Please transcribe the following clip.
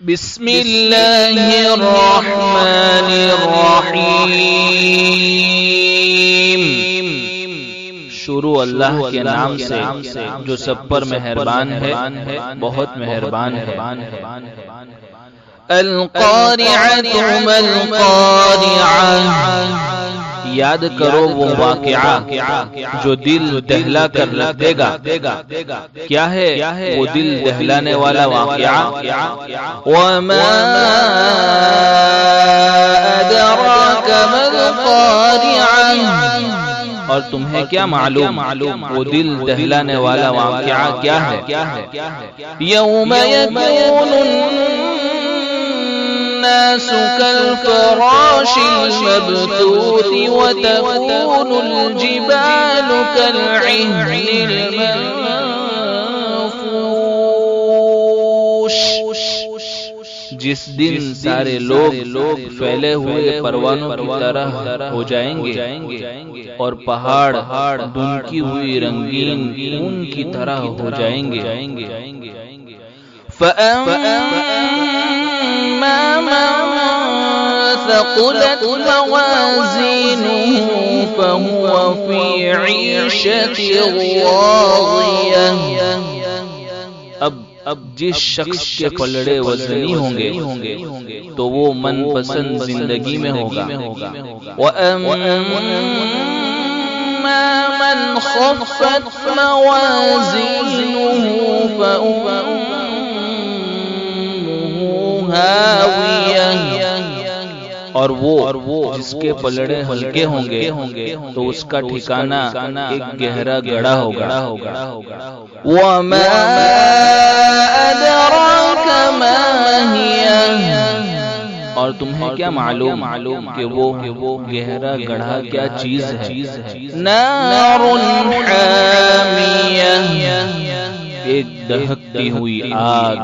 بسم اللہ الرحمن الرحیم. شروع اللہ کے نام سے جو سب پر مہربان ہے، بہت مہربان ہے. القارعۃ ما القارعۃ، یاد کرو وہ واقعہ جو دل دہلا کر رکھ دے گا. کیا ہے وہ دل دہلانے والا واقعہ؟ وما ادراک ما القارعۃ، اور تمہیں کیا معلوم وہ دل دہلانے والا واقعہ کیا ہے؟ یوم یکون الناس كالفراش المبثوث وتكون الجبال كالعهن المنفوش. جس دن سارے لوگ پھیلے ہوئے پروانوں کی طرح ہو جائیں گے اور پہاڑ دھنکی ہوئی رنگین خون کی طرح ہو جائیں گے. فَأَمَّا مَن ثَقُلَتْ مَوَازِينُهُ فَهُوَ فِي عِيشَةٍ رَاضِيَةٍ. اب جس شخص کے پلڑے وزنی ہوں گے تو وہ من پسند زندگی میں ہوگا. وَأَمَّا مَنْ خَفَّتْ مَوَازِينُهُ اور وہ جس کے پلڑے ہلکے ہوں گے تو اس کا ٹھکانہ ایک گہرا گڑھا ہوگا. وَمَا أَدْرَاكَ مَا هِيَ، اور تمہیں کیا معلوم کہ وہ گہرا گڑھا کیا چیز ہے؟ نَارٌ حَامِيَةٌ، ایک دہکتی ہوئی آگ.